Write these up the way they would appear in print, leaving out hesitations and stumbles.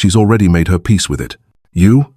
She's already made her peace with it. You're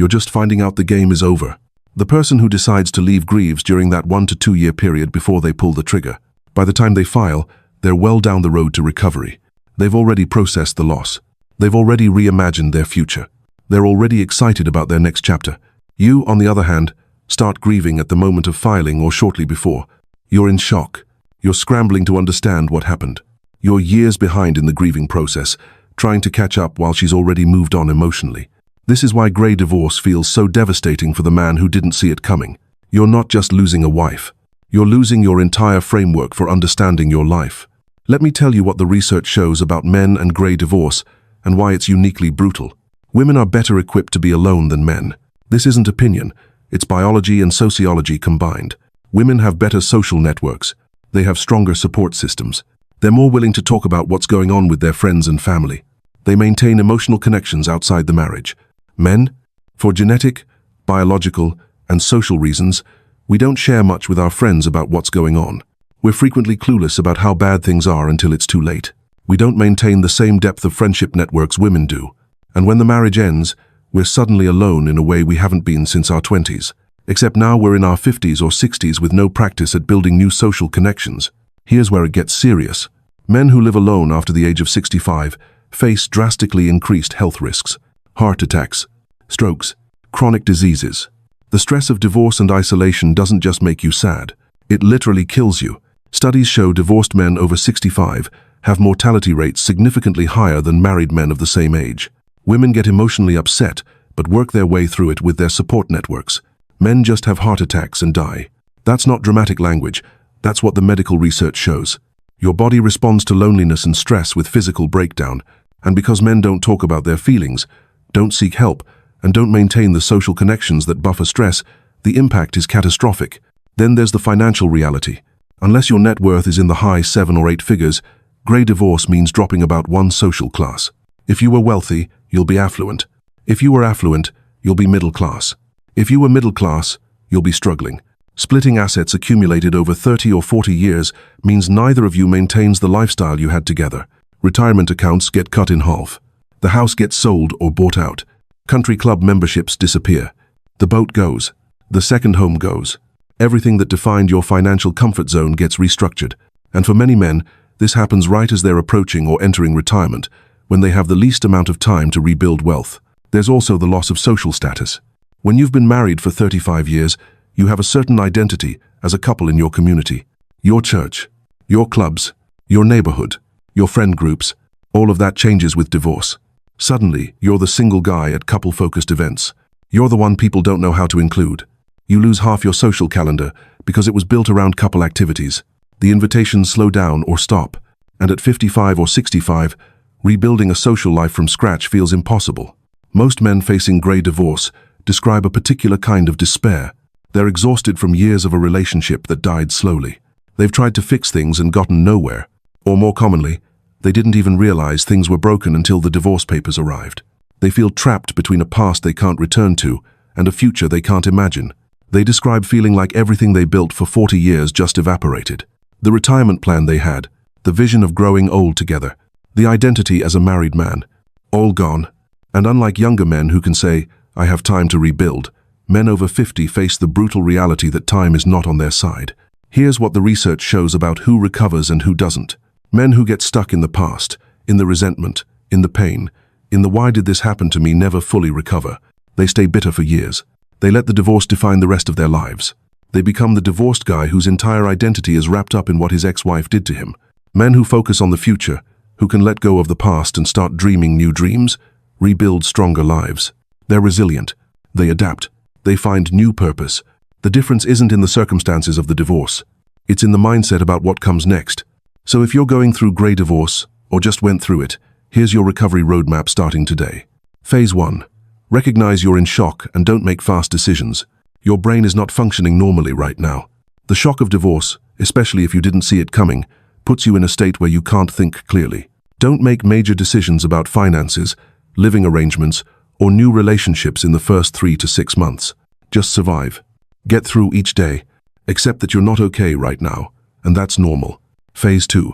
just finding out the game is over. The person who decides to leave grieves during that 1 to 2 year period before they pull the trigger. By the time they file, they're well down the road to recovery. They've already processed the loss. They've already reimagined their future. They're already excited about their next chapter. You, on the other hand, start grieving at the moment of filing or shortly before. You're in shock. You're scrambling to understand what happened. You're years behind in the grieving process, trying to catch up while she's already moved on emotionally. This is why grey divorce feels so devastating for the man who didn't see it coming. You're not just losing a wife. You're losing your entire framework for understanding your life. Let me tell you what the research shows about men and grey divorce and why it's uniquely brutal. Women are better equipped to be alone than men. This isn't opinion. It's biology and sociology combined. Women have better social networks. They have stronger support systems. They're more willing to talk about what's going on with their friends and family. They maintain emotional connections outside the marriage. Men, for genetic, biological, and social reasons, we don't share much with our friends about what's going on. We're frequently clueless about how bad things are until it's too late. We don't maintain the same depth of friendship networks women do. And when the marriage ends, we're suddenly alone in a way we haven't been since our 20s. Except now we're in our 50s or 60s with no practice at building new social connections. Here's where it gets serious. Men who live alone after the age of 65 face drastically increased health risks. Heart attacks, strokes, chronic diseases. The stress of divorce and isolation doesn't just make you sad. It literally kills you. Studies show divorced men over 65 have mortality rates significantly higher than married men of the same age. Women get emotionally upset, but work their way through it with their support networks. Men just have heart attacks and die. That's not dramatic language. That's what the medical research shows. Your body responds to loneliness and stress with physical breakdown. And because men don't talk about their feelings, don't seek help, and don't maintain the social connections that buffer stress, the impact is catastrophic. Then there's the financial reality. Unless your net worth is in the high 7 or 8 figures, grey divorce means dropping about 1 social class. If you were wealthy, you'll be affluent. If you were affluent, you'll be middle class. If you were middle class, you'll be struggling. Splitting assets accumulated over 30 or 40 years means neither of you maintains the lifestyle you had together. Retirement accounts get cut in half. The house gets sold or bought out. Country club memberships disappear. The boat goes. The second home goes. Everything that defined your financial comfort zone gets restructured. And for many men, this happens right as they're approaching or entering retirement, when they have the least amount of time to rebuild wealth. There's also the loss of social status. When you've been married for 35 years, you have a certain identity as a couple in your community. Your church, your clubs, your neighborhood, your friend groups, all of that changes with divorce. Suddenly, you're the single guy at couple-focused events. You're the one people don't know how to include. You lose half your social calendar because it was built around couple activities. The invitations slow down or stop, and at 55 or 65, rebuilding a social life from scratch feels impossible. Most men facing grey divorce describe a particular kind of despair. They're exhausted from years of a relationship that died slowly. They've tried to fix things and gotten nowhere. Or more commonly, they didn't even realize things were broken until the divorce papers arrived. They feel trapped between a past they can't return to and a future they can't imagine. They describe feeling like everything they built for 40 years just evaporated. The retirement plan they had, the vision of growing old together, the identity as a married man, all gone. And unlike younger men who can say, "I have time to rebuild," men over 50 face the brutal reality that time is not on their side. Here's what the research shows about who recovers and who doesn't. Men who get stuck in the past, in the resentment, in the pain, in the "why did this happen to me" never fully recover. They stay bitter for years. They let the divorce define the rest of their lives. They become the divorced guy whose entire identity is wrapped up in what his ex-wife did to him. Men who focus on the future, who can let go of the past and start dreaming new dreams, rebuild stronger lives. They're resilient. They adapt. They find new purpose. The difference isn't in the circumstances of the divorce. It's in the mindset about what comes next. So if you're going through grey divorce, or just went through it, here's your recovery roadmap starting today. Phase 1. Recognize you're in shock and don't make fast decisions. Your brain is not functioning normally right now. The shock of divorce, especially if you didn't see it coming, puts you in a state where you can't think clearly. Don't make major decisions about finances, living arrangements, or new relationships in the first 3 to 6 months. Just survive. Get through each day. Accept that you're not okay right now, and that's normal. Phase 2.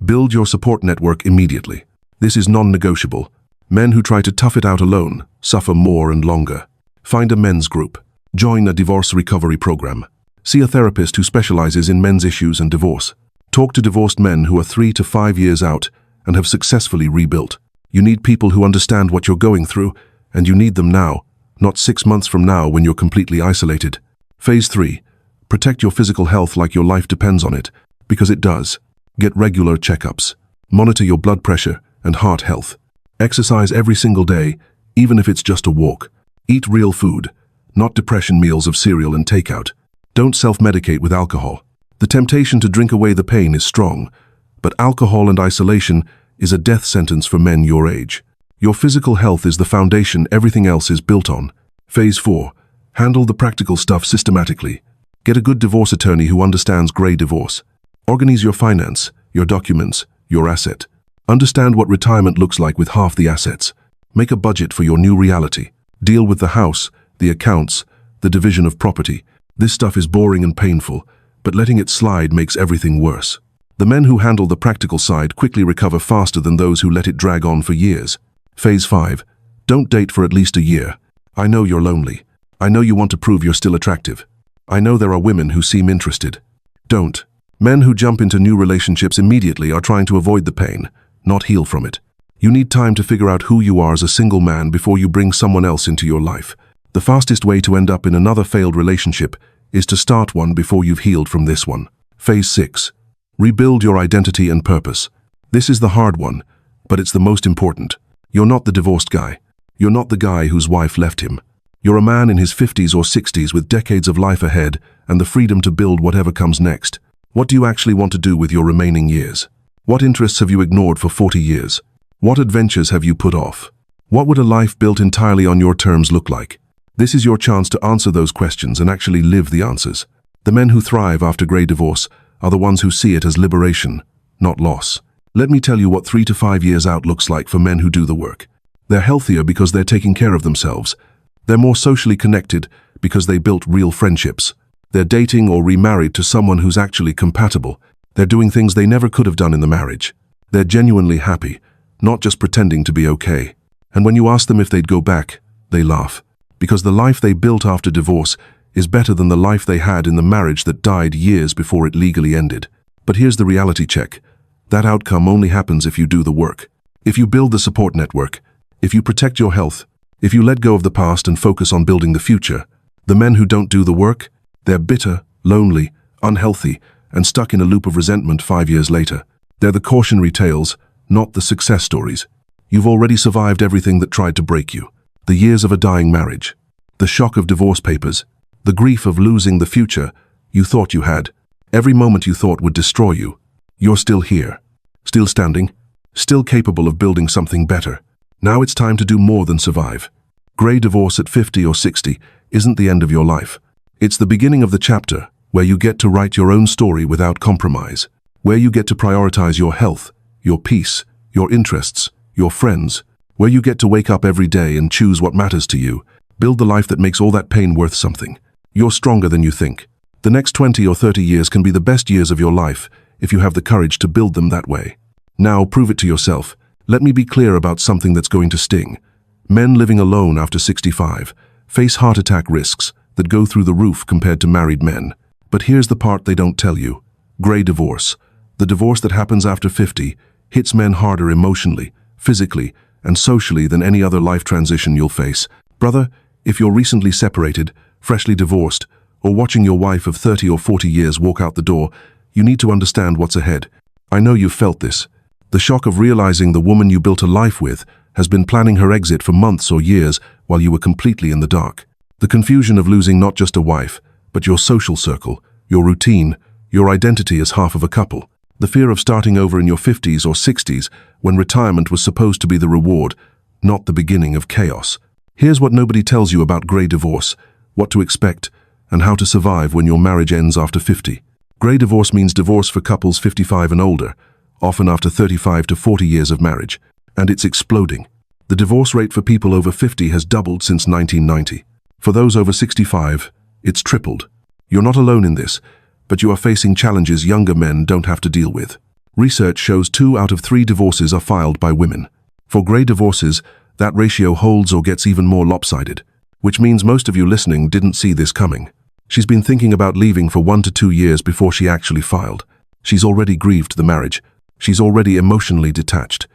Build your support network immediately. This is non-negotiable. Men who try to tough it out alone suffer more and longer. Find a men's group. Join a divorce recovery program. See a therapist who specializes in men's issues and divorce. Talk to divorced men who are 3 to 5 years out and have successfully rebuilt. You need people who understand what you're going through, and you need them now, not 6 months from now when you're completely isolated. Phase 3. Protect your physical health like your life depends on it, because it does. Get regular checkups. Monitor your blood pressure and heart health. Exercise every single day, even if it's just a walk. Eat real food, not depression meals of cereal and takeout. Don't self-medicate with alcohol. The temptation to drink away the pain is strong, but alcohol and isolation is a death sentence for men your age. Your physical health is the foundation everything else is built on. Phase 4. Handle the practical stuff systematically. Get a good divorce attorney who understands grey divorce. Organize your finance, your documents, your asset. Understand what retirement looks like with half the assets. Make a budget for your new reality. Deal with the house, the accounts, the division of property. This stuff is boring and painful, but letting it slide makes everything worse. The men who handle the practical side quickly recover faster than those who let it drag on for years. Phase 5. Don't date for at least a year. I know you're lonely. I know you want to prove you're still attractive. I know there are women who seem interested. Don't. Men who jump into new relationships immediately are trying to avoid the pain, not heal from it. You need time to figure out who you are as a single man before you bring someone else into your life. The fastest way to end up in another failed relationship is to start one before you've healed from this one. Phase 6. Rebuild your identity and purpose. This is the hard one, but it's the most important. You're not the divorced guy. You're not the guy whose wife left him. You're a man in his 50s or 60s with decades of life ahead and the freedom to build whatever comes next. What do you actually want to do with your remaining years? What interests have you ignored for 40 years? What adventures have you put off? What would a life built entirely on your terms look like? This is your chance to answer those questions and actually live the answers. The men who thrive after grey divorce are the ones who see it as liberation, not loss. Let me tell you what 3 to 5 years out looks like for men who do the work. They're healthier because they're taking care of themselves. They're more socially connected because they built real friendships. They're dating or remarried to someone who's actually compatible. They're doing things they never could have done in the marriage. They're genuinely happy, not just pretending to be okay. And when you ask them if they'd go back, they laugh. Because the life they built after divorce is better than the life they had in the marriage that died years before it legally ended. But here's the reality check. That outcome only happens if you do the work. If you build the support network, if you protect your health, if you let go of the past and focus on building the future. The men who don't do the work, they're bitter, lonely, unhealthy, and stuck in a loop of resentment 5 years later. They're the cautionary tales, not the success stories. You've already survived everything that tried to break you. The years of a dying marriage, the shock of divorce papers, the grief of losing the future you thought you had. Every moment you thought would destroy you. You're still here, still standing, still capable of building something better. Now it's time to do more than survive. Grey divorce at 50 or 60 isn't the end of your life. It's the beginning of the chapter where you get to write your own story without compromise, where you get to prioritize your health, your peace, your interests, your friends, where you get to wake up every day and choose what matters to you, build the life that makes all that pain worth something. You're stronger than you think. The next 20 or 30 years can be the best years of your life if you have the courage to build them that way. Now prove it to yourself. Let me be clear about something that's going to sting. Men living alone after 65 face heart attack risks that go through the roof compared to married men. But here's the part they don't tell you. Grey divorce. The divorce that happens after 50 hits men harder emotionally, physically, and socially than any other life transition you'll face. Brother, if you're recently separated, freshly divorced, or watching your wife of 30 or 40 years walk out the door, you need to understand what's ahead. I know you've felt this. The shock of realizing the woman you built a life with has been planning her exit for months or years while you were completely in the dark. The confusion of losing not just a wife, but your social circle, your routine, your identity as half of a couple. The fear of starting over in your 50s or 60s when retirement was supposed to be the reward, not the beginning of chaos. Here's what nobody tells you about grey divorce, what to expect, and how to survive when your marriage ends after 50. Grey divorce means divorce for couples 55 and older, often after 35 to 40 years of marriage, and it's exploding. The divorce rate for people over 50 has doubled since 1990. For those over 65, it's tripled. You're not alone in this, but you are facing challenges younger men don't have to deal with. Research shows 2 out of 3 divorces are filed by women. For grey divorces, that ratio holds or gets even more lopsided, which means most of you listening didn't see this coming. She's been thinking about leaving for 1 to 2 years before she actually filed. She's already grieved the marriage. She's already emotionally detached.